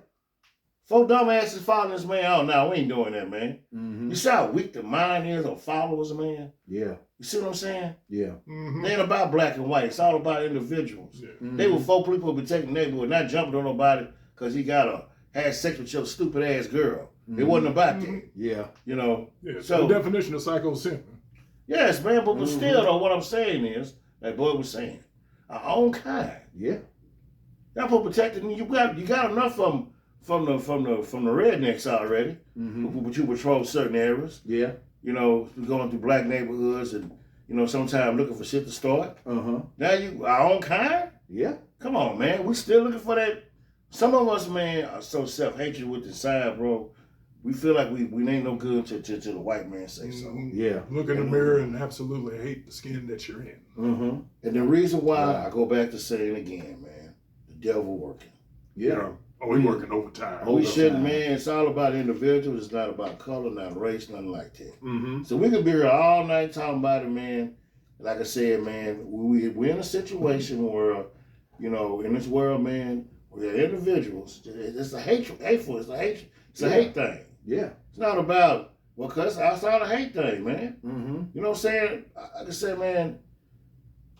S1: Four dumbasses following this man out. Now we ain't doing that, man.
S3: Mm-hmm.
S1: You see how weak the mind is of followers, man?
S3: Yeah.
S1: You see what I'm saying?
S3: Yeah.
S2: Mm-hmm.
S1: They ain't about black and white. It's all about individuals.
S2: Yeah.
S3: Mm-hmm.
S1: They were four people protecting the neighborhood, not jumping on nobody because he had sex with your stupid ass girl. It wasn't about that.
S3: Yeah.
S1: You know?
S2: Yeah.
S1: So-
S2: the definition of psycho simping.
S1: Yes, man, but
S3: Mhm.
S1: still though, what I'm saying is, like Boy was saying, our own kind.
S3: Yeah.
S1: Y'all for protecting you got enough from the rednecks already.
S3: Mm-hmm.
S1: But you patrol certain areas.
S3: Yeah.
S1: You know, going through black neighborhoods and, you know, sometimes looking for shit to start.
S3: Uh-huh.
S1: Now you our own kind?
S3: Yeah.
S1: Come on, man. We still looking for that. Some of us, man, are so self-hatred with the side, bro. We feel like we ain't no good till the white man say so.
S2: Mhm.
S3: Yeah.
S2: Look in the mirror and absolutely hate the skin that you're in.
S3: Mm-hmm.
S1: And the reason why
S3: Right.
S1: I go back to saying again, man, the devil working.
S3: Yeah.
S2: Oh, we working overtime.
S1: We shouldn't,
S3: time.
S1: man. It's all about individuals. It's not about color, not race, nothing like that.
S2: Mm-hmm.
S1: So we could be here all night talking about it, man. Like I said, man, we're in a situation where, you know, in this world, man, we're individuals. It's a hateful. It's a hate thing.
S3: Yeah.
S1: It's not about, well, cause outside a hate thing, man.
S3: Mm-hmm.
S1: You know what I'm saying? Like I said, man,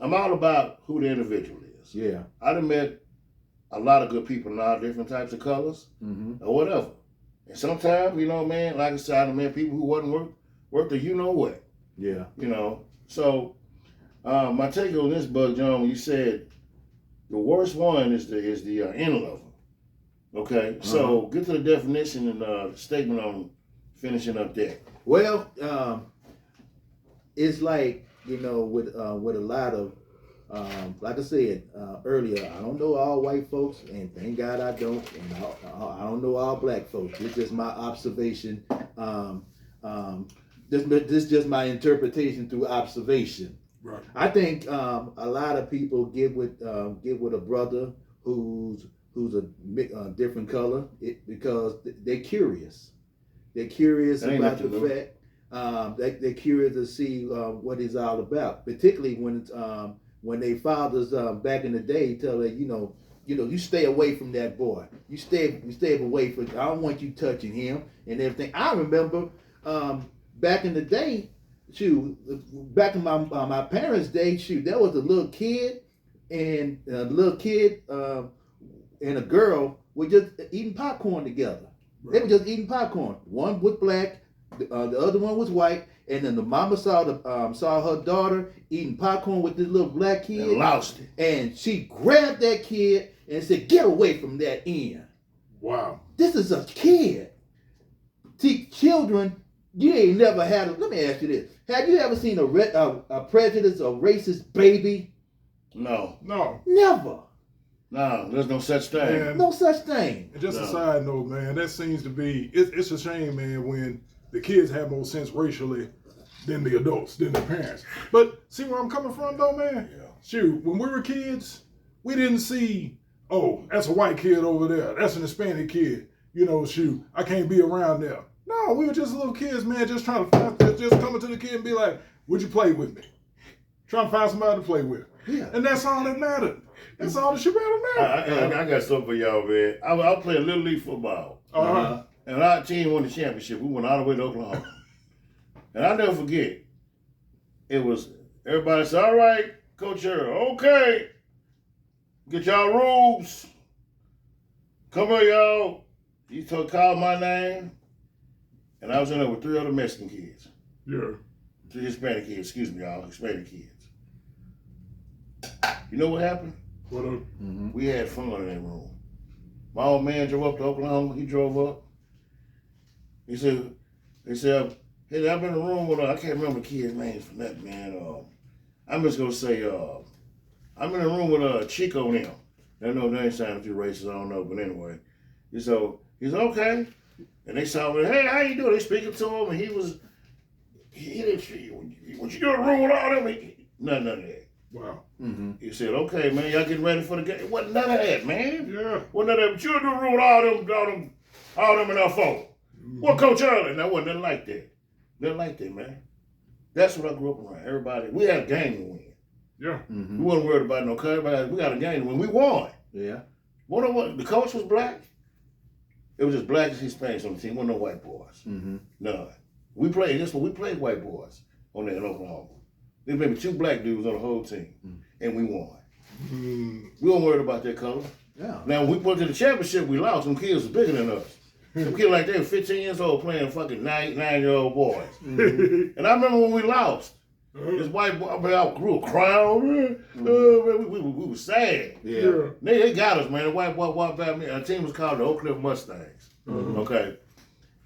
S1: I'm all about who the individual is.
S3: Yeah.
S1: I done met a lot of good people in all different types of colors
S3: Mm-hmm.
S1: or whatever. And sometimes, you know, man, like I said, I done met people who wasn't worth the you know what.
S3: Yeah.
S1: You know, so my take on this, Bug John, when you said the worst one is the end lover. Okay, so get to the definition and statement on finishing up that.
S3: Well, it's like, you know, with a lot of, like I said earlier, I don't know all white folks, and thank God I don't, and I don't know all black folks. It's just my observation. This just my interpretation through observation.
S2: Right.
S3: I think a lot of people get with a brother who's a different color because they're curious. They're curious
S1: That ain't
S3: about the
S1: nothing new.
S3: fact. They're curious to see what he's all about. Particularly when they fathers back in the day tell them, you stay away from that boy. You stay away from. I don't want you touching him and everything. I remember back in the day. Shoot, back in my parents' day, there was a little kid and a girl were just eating popcorn together.
S2: Right.
S3: They were just eating popcorn. One was black, the other one was white, and then the mama saw her daughter eating popcorn with this little black kid,
S1: And lost it.
S3: and she grabbed that kid and said, "Get away from that end.
S2: Wow.
S3: This is a kid." See, children. You ain't never had a. Let me ask you this: have you ever seen a prejudiced or racist baby?
S1: No,
S2: No.
S1: no, there's no such thing.
S2: Man,
S3: No such thing.
S2: and just a
S1: No.
S2: side note, man, that seems to be, it's a shame, man, when the kids have more sense racially than the adults, than the parents. But see where I'm coming from, though, man?
S1: Yeah.
S2: Shoot, when we were kids, we didn't see, oh, that's a white kid over there. That's an Hispanic kid. Shoot, I can't be around there. No, we were just little kids, man, just trying to, just coming to the kid and be like, would you play with me? Trying to find somebody to play with.
S3: Yeah.
S2: And that's all that mattered. That's all that should matter.
S1: I got something for y'all, man. I played Little League football.
S2: Uh-huh.
S1: And our team won the championship. We went all the way to Oklahoma. And I'll never forget, it was, everybody said, all right, Coach Earl, okay. Get y'all rules. Come here, y'all. He called my name. And I was in there with 3 other Mexican kids.
S2: Yeah.
S1: 3 Hispanic kids, excuse me, y'all, Hispanic kids. You know what happened?
S2: What up?
S3: Mm-hmm.
S1: We had fun in that room. My old man drove up to Oklahoma. He drove up. He said, hey, I'm in the room with, I can't remember the kid's name from that, man. I'm just going to say, I'm in the room with Chico now. I know they ain't sounding a few races, I don't know, but anyway. So he's okay. And they saw me, hey, how you doing? They speaking to him, and he didn't treat you. What you doing in the room with all them? None of that.
S2: Wow.
S3: Mm-hmm.
S1: He said, okay, man, y'all getting ready for the game. Wasn't none of that, man.
S2: Yeah.
S1: Wasn't none of that. But you do rule all them in our phone. What Coach Early? That wasn't nothing like that. Nothing like that, man. That's what I grew up around. Everybody, we had a game to win.
S2: Yeah.
S3: Mm-hmm.
S1: We wasn't worried about no cut. We got a game to win. We won.
S3: Yeah.
S1: What? The coach was black. It was just black and Hispanics on the team. Wasn't no white boys.
S3: Mm-hmm.
S1: None. We played white boys on there in Oklahoma. There was maybe 2 black dudes on the whole team, and we won.
S2: Mm.
S1: We weren't worried about their color.
S3: Yeah.
S1: Now, when we went to the championship, we lost. Some kids was bigger than us. Some kids like they were 15 years old playing fucking 9-year-old boys.
S3: Mm-hmm.
S1: And I remember when we lost, this white boy, I grew a crown. We were sad.
S3: Yeah.
S1: They got us, man. The white boy walked by me. Our team was called the Oak Cliff Mustangs. Okay.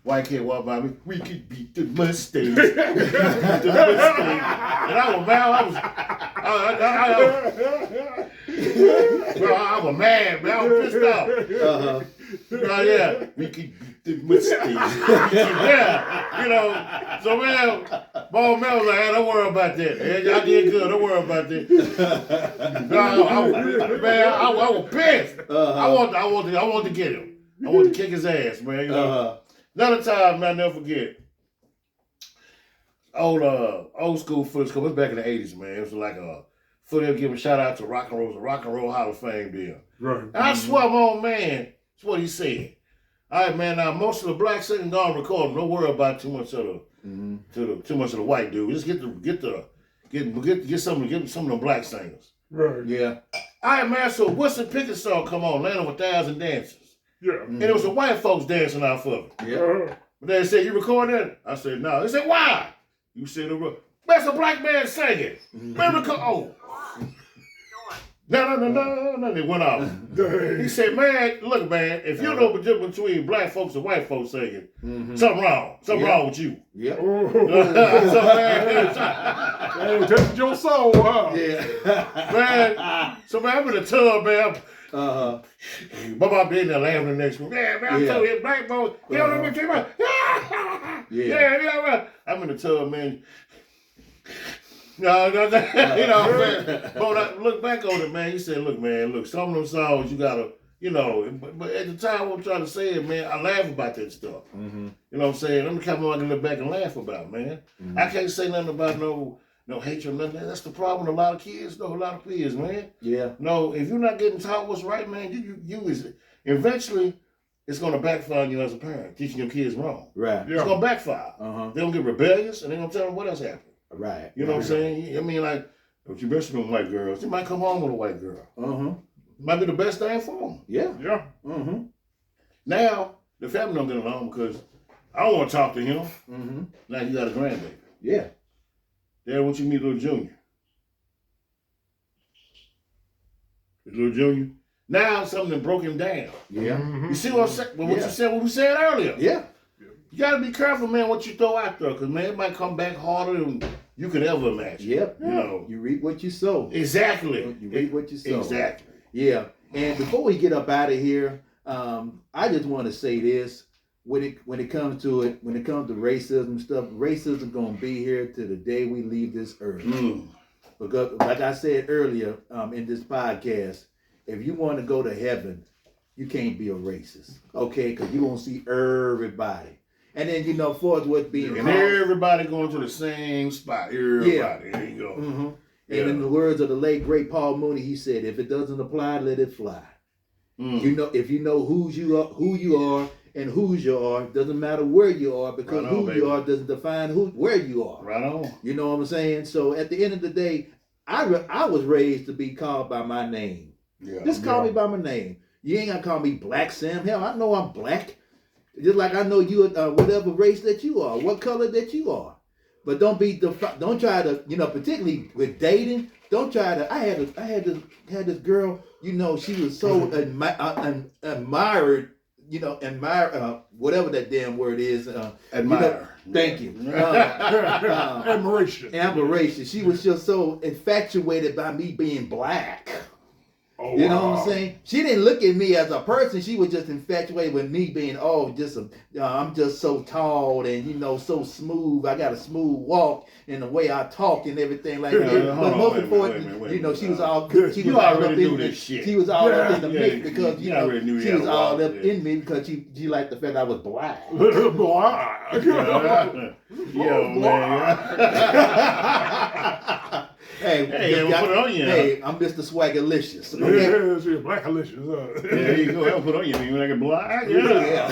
S1: White kid walked by me. We could beat the Mustangs. And I was mad. I was mad, man. I was pissed off.
S3: Uh-huh.
S1: Oh, yeah. We could beat the Mustangs. Yeah. You know. So, man, Ball Mel was like, hey, don't worry about that. Man, y'all did good. Don't worry about that. No, I was pissed. I want to get him. I want to kick his ass, man. You know. Another time, man, I'll never forget. Old school footage, because it was back in the 80s, man. It was like a footage giving a shout out to Rock and Roll, the Rock and Roll Hall of Fame deal.
S2: Right.
S1: And I swear, my old man, that's what he said. All right, man, now most of the black singing gone record them. Don't worry about too much of the white dude. Just get some of the black singers.
S2: Right.
S3: Yeah.
S1: All right, man, so Wilson Pickett song come on, Land of 1,000 Dances.
S2: Yeah.
S1: And it was the white folks dancing out of it.
S3: Yeah.
S1: But they said, you recording that? I said, no. They said, why? You said, that's a black man singing. Oh. No. They went off. He said, man, look, man, if you know the difference between black folks and white folks singing, something wrong. Something wrong with you.
S3: Yeah.
S1: So, man,
S2: Hey, that's your soul, huh?
S3: Yeah.
S1: man, I'm in the tub, man.
S3: Uh-huh.
S1: Baba be in there laughing in the next room. Yeah, man, I told you, black boy. You know what I mean? Yeah, I'm in the tub, man. No, you know what I'm saying? But I look back on it, man. He said, look, some of them songs you gotta, you know, but at the time what I'm trying to say is, man, I laugh about that stuff.
S3: Mm-hmm.
S1: You know what I'm saying? I'm the kind of one I can look back and laugh about, man.
S3: Mm-hmm.
S1: I can't say nothing about no hatred, nothing. That's the problem with a lot of kids, though, a lot of kids, man.
S3: Yeah.
S1: No, if you're not getting taught what's right, man, you is eventually it's gonna backfire on you as a parent, teaching your kids wrong.
S3: Right.
S1: It's gonna backfire.
S3: Uh-huh.
S1: They're gonna get rebellious and they're gonna tell them what else happened.
S3: Right.
S1: You know what I'm saying? I mean, like, if you mention them white girls, you might come home with a white girl.
S3: Uh-huh.
S1: Might be the best thing for them.
S3: Yeah.
S2: Yeah.
S3: Mm-hmm.
S1: Now, the family don't get along because I don't want to talk to him.
S3: Mm-hmm.
S1: Now you got a grandbaby.
S3: Yeah.
S1: Dad, what you meet little Junior? Little Junior? Now something broke him down.
S3: Yeah.
S2: Mm-hmm.
S1: You see what I'm saying? What
S3: Yeah.
S1: you said? What we said earlier.
S3: Yeah.
S1: You gotta be careful, man, what you throw out there, because man, it might come back harder than you could ever imagine.
S3: Yep.
S1: You know.
S3: You reap what you sow.
S1: Exactly.
S3: You reap what you sow.
S1: Exactly.
S3: Yeah. And before we get up out of here, I just want to say this: when it comes to racism stuff, racism gonna be here to the day we leave this earth. Because, like I said earlier in this podcast, if you want to go to heaven, you can't be a racist, okay? Because you're gonna see everybody. And then, you know, for what's being
S1: And
S3: called,
S1: everybody going to the same spot. Everybody. There you go.
S3: mm-hmm.
S1: Yeah.
S3: And in the words of the late great Paul Mooney, he said, "If it doesn't apply, let it fly." You know, if you know who you are, and whose you are, doesn't matter where you are, because
S1: Right on,
S3: who
S1: baby.
S3: you are doesn't define where you are.
S1: Right on.
S3: You know what I'm saying? So at the end of the day, I was raised to be called by my name.
S1: Yeah.
S3: Just call me by my name. You ain't gonna call me Black Sam. Hell, I know I'm black. Just like I know you, whatever race that you are, what color that you are. But don't try to, you know, particularly with dating. Don't try to. I had this girl. You know, she was so admired. You know, whatever that damn word is.
S1: Admire.
S3: You know, thank you.
S2: Admiration.
S3: Admiration. She was just so infatuated by me being black.
S2: Oh,
S3: You know
S2: wow.
S3: what I'm saying? She didn't look at me as a person. She was just infatuated with me being, I'm just so tall and, so smooth. I got a smooth walk and the way I talk and everything like that.
S2: Yeah,
S3: But most
S1: wait a
S3: important,
S1: minute,
S3: she was all
S2: Yeah,
S3: she
S1: you
S3: was all
S1: already
S3: up
S1: knew
S3: in
S1: this shit.
S3: She was all up
S2: Yeah,
S3: in the
S1: yeah,
S3: mix because,
S1: you already knew
S3: she
S1: you had
S3: was
S1: a
S3: all
S1: walk,
S3: up
S1: yeah.
S3: in me because she liked the fact I was black.
S2: Black.
S1: Yo, man.
S3: Hey,
S1: Hey, I'm gonna put it on you.
S3: Hey, I'm Mr. Swaggerlicious. Okay?
S2: Yeah, she blackalicious.
S1: There you go. I'll put on you. You like a black?
S3: Yeah.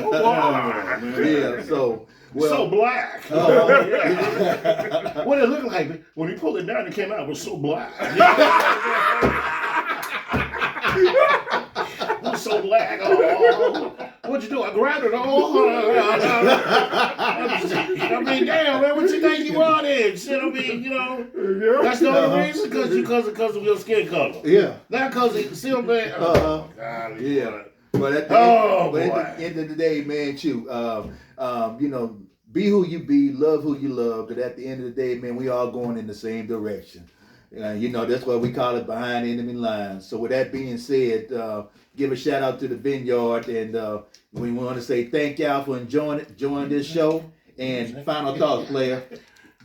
S1: Oh, man.
S3: Yeah, so
S1: So black.
S3: Oh,
S1: Yeah. What it looked like when he pulled it down, it came out. It was so black. It was so black. Oh, what'd you do? I grabbed it. I mean, damn, man, what you think you are then? Shit, I mean, that's the only reason because of your skin color.
S3: yeah.
S1: Not because it's still man. God,
S3: Yeah. But at the end of the day, man, be who you be, love who you love. But at the end of the day, man, we all going in the same direction. That's why we call it Behind Enemy Lines. So with that being said, give a shout out to the Vineyard, and we want to say thank y'all for enjoying this show. And final thoughts, player.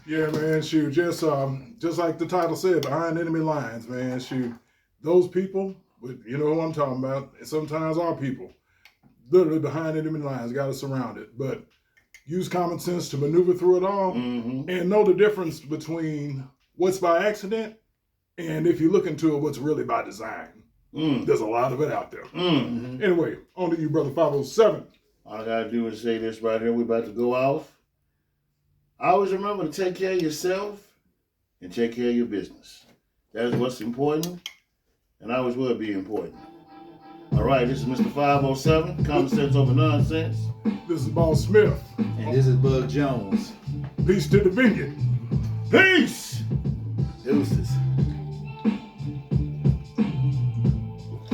S2: Yeah, man, shoot, just like the title said, Behind Enemy Lines, man, shoot, those people, you know who I'm talking about, and sometimes our people, literally behind enemy lines, got us surrounded, but use common sense to maneuver through it all, and know the difference between what's by accident and if you look into it, what's really by design. There's a lot of it out there. Anyway, on to you, brother 507.
S1: All I gotta do is say this right here. We're about to go off. Always remember to take care of yourself and take care of your business. That is what's important, and always will be important. All right, this is Mr. 507, Common Sense Over Nonsense.
S2: This is Boss Smith.
S3: And this is Bug Jones.
S2: Peace to the vineyard.
S1: Peace!
S3: Deuces.